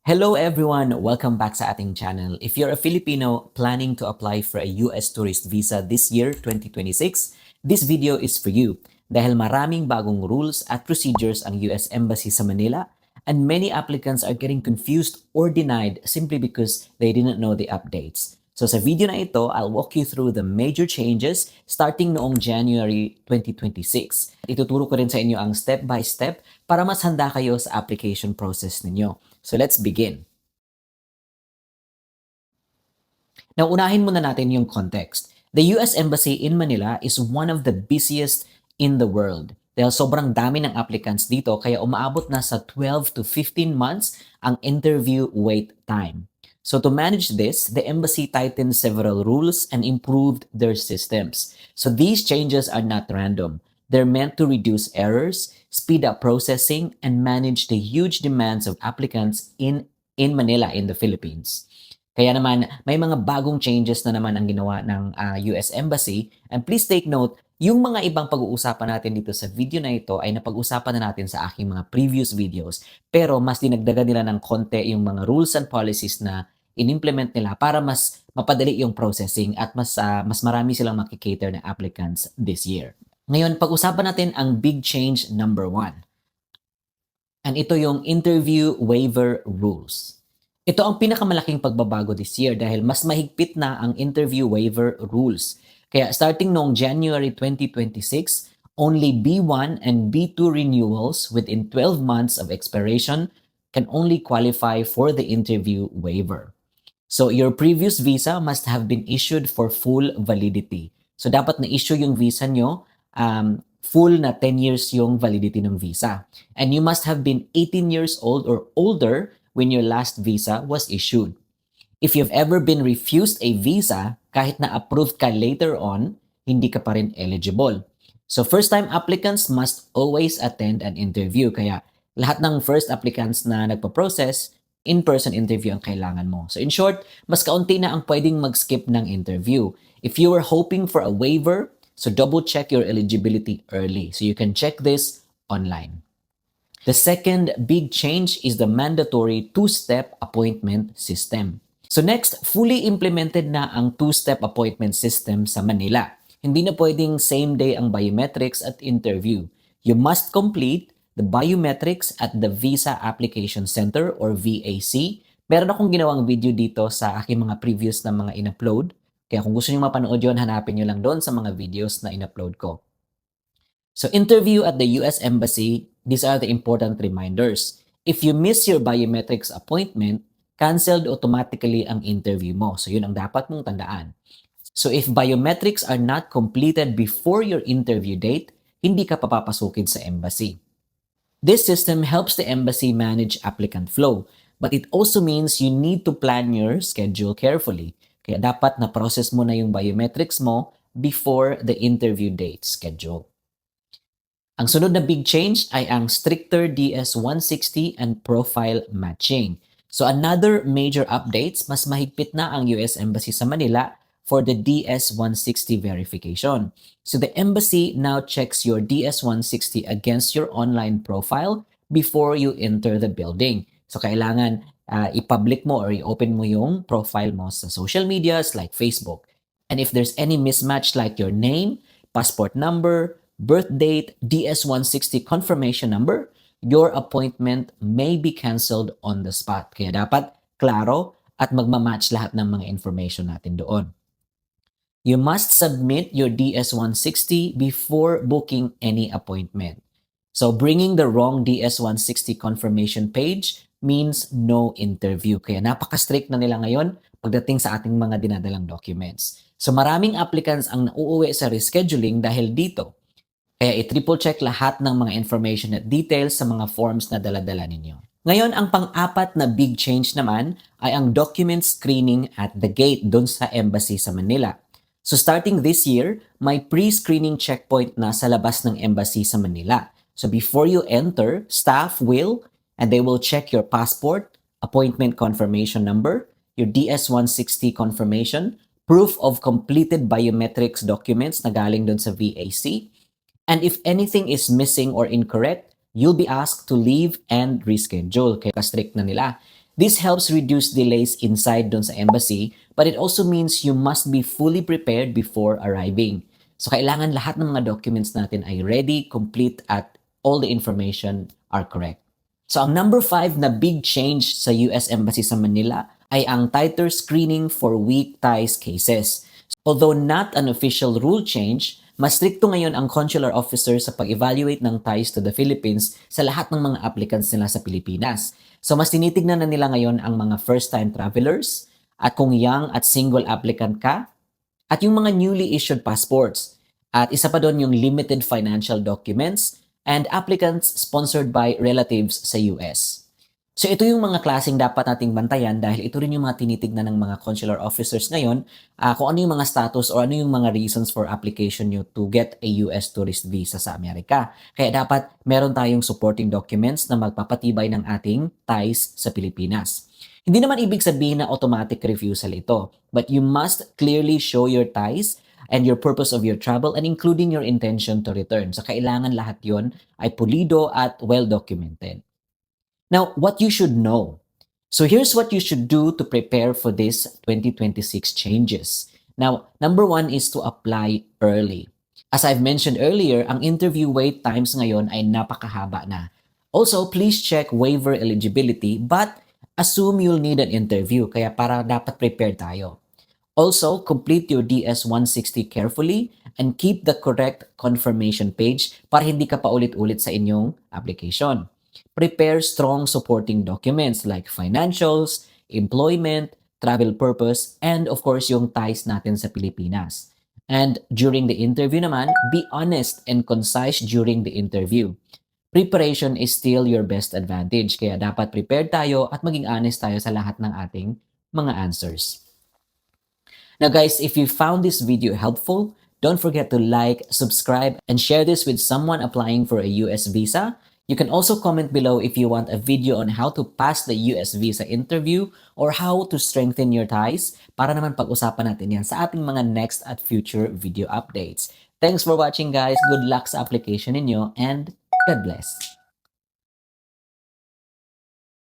Hello everyone! Welcome back sa ating channel. If you're a Filipino planning to apply for a US tourist visa this year, 2026, this video is for you dahil maraming bagong rules at procedures ang US Embassy sa Manila and many applicants are getting confused or denied simply because they didn't know the updates. So sa video na ito, I'll walk you through the major changes starting noong January 2026. Ituturo ko rin sa inyo ang step by step para mas handa kayo sa application process ninyo. So let's begin. Now, unahin muna natin yung context. The US Embassy in Manila is one of the busiest in the world. Dahil sobrang dami ng applicants dito, kaya umaabot na sa 12 to 15 months ang interview wait time. So to manage this, the embassy tightened several rules and improved their systems. So these changes are not random. They're meant to reduce errors, speed up processing, and manage the huge demands of applicants in Manila, in the Philippines. Kaya naman, may mga bagong changes na naman ang ginawa ng US Embassy. And please take note, yung mga ibang pag-uusapan natin dito sa video na ito ay napag-usapan na natin sa aking mga previous videos. Pero mas dinagdagan nila ng konti yung mga rules and policies na in-implement nila para mas mapadali yung processing at mas marami silang makikater na applicants this year. Ngayon, pag-usapan natin ang big change number 1. And ito yung interview waiver rules. Ito ang pinakamalaking pagbabago this year dahil mas mahigpit na ang interview waiver rules. Kaya starting noong January 2026, only B1 and B2 renewals within 12 months of expiration can only qualify for the interview waiver. So your previous visa must have been issued for full validity. So dapat na-issue yung visa nyo, full na 10 years yung validity ng visa. And you must have been 18 years old or older when your last visa was issued. If you've ever been refused a visa, kahit na approved ka later on, hindi ka pa rin eligible. So first-time applicants must always attend an interview. Kaya lahat ng first applicants na nagpa-process, in-person interview ang kailangan mo. So in short, mas kaunti na ang pwedeng mag-skip ng interview. If you were hoping for a waiver, so double-check your eligibility early. So you can check this online. The second big change is the mandatory two-step appointment system. So next, fully implemented na ang two-step appointment system sa Manila. Hindi na pwedeng same day ang biometrics at interview. You must complete the biometrics at the Visa Application Center or VAC. Meron akong ginawang video dito sa aking mga previous na mga in-upload. Kaya kung gusto niyo mapanood yun, hanapin niyo lang doon sa mga videos na in-upload ko. So interview at the US Embassy, these are the important reminders. If you miss your biometrics appointment, canceled automatically ang interview mo. So yun ang dapat mong tandaan. So if biometrics are not completed before your interview date, hindi ka papapasukin sa embassy. This system helps the embassy manage applicant flow, but it also means you need to plan your schedule carefully. Kaya dapat na-process mo na yung biometrics mo before the interview date schedule. Ang sunod na big change ay ang stricter DS-160 and profile matching. So another major updates, mas mahigpit na ang US Embassy sa Manila for the DS-160 verification. So the embassy now checks your DS-160 against your online profile before you enter the building. So kailangan i-public mo or i-open mo yung profile mo sa social medias like Facebook. And if there's any mismatch like your name, passport number, birth date, DS-160 confirmation number, your appointment may be canceled on the spot. Kaya dapat klaro at magmamatch lahat ng mga information natin doon. You must submit your DS-160 before booking any appointment. So bringing the wrong DS-160 confirmation page means no interview. Kaya napaka-strict na nila ngayon pagdating sa ating mga dinadalang documents. So maraming applicants ang nauuwi sa rescheduling dahil dito. Kaya i-triple check lahat ng mga information at details sa mga forms na dala-dala ninyo. Ngayon, ang pang-apat na big change naman ay ang document screening at the gate doon sa embassy sa Manila. So starting this year, may pre-screening checkpoint na sa labas ng embassy sa Manila. So before you enter, staff will and they will check your passport, appointment confirmation number, your DS-160 confirmation, proof of completed biometrics documents na galing doon sa VAC, and if anything is missing or incorrect, you'll be asked to leave and reschedule. Kaya strict na nila. This helps reduce delays inside dun sa embassy, but it also means you must be fully prepared before arriving. So kailangan lahat ng mga documents natin ay ready, complete, at all the information are correct. So ang number 5 na big change sa US Embassy sa Manila ay ang tighter screening for weak ties cases. Although not an official rule change, mas stricto ngayon ang consular officer sa pag-evaluate ng ties to the Philippines sa lahat ng mga applicants nila sa Pilipinas. So mas tinitignan na nila ngayon ang mga first-time travelers at kung young at single applicant ka at yung mga newly issued passports. At isa pa doon yung limited financial documents and applicants sponsored by relatives sa US. So ito yung mga klaseng dapat nating bantayan dahil ito rin yung mga tinitignan ng mga consular officers ngayon kung ano yung mga status o ano yung mga reasons for application nyo to get a US tourist visa sa Amerika. Kaya dapat meron tayong supporting documents na magpapatibay ng ating ties sa Pilipinas. Hindi naman ibig sabihin na automatic refusal ito, but you must clearly show your ties and your purpose of your travel and including your intention to return. So kailangan lahat yon ay pulido at well-documented. Now, what you should know. So here's what you should do to prepare for this 2026 changes. Now, number 1 is to apply early. As I've mentioned earlier, ang interview wait times ngayon ay napakahaba na. Also, please check waiver eligibility but assume you'll need an interview kaya para dapat prepared tayo. Also, complete your DS-160 carefully and keep the correct confirmation page para hindi ka pa ulit-ulit sa inyong application. Prepare strong supporting documents like financials, employment, travel purpose, and of course yung ties natin sa Pilipinas. And during the interview naman, be honest and concise during the interview. Preparation is still your best advantage, kaya dapat prepared tayo at maging honest tayo sa lahat ng ating mga answers. Now guys, if you found this video helpful, don't forget to like, subscribe, and share this with someone applying for a US visa. You can also comment below if you want a video on how to pass the US visa interview or how to strengthen your ties para naman pag-usapan natin yan sa ating mga next at future video updates. Thanks for watching guys. Good luck sa application ninyo and God bless.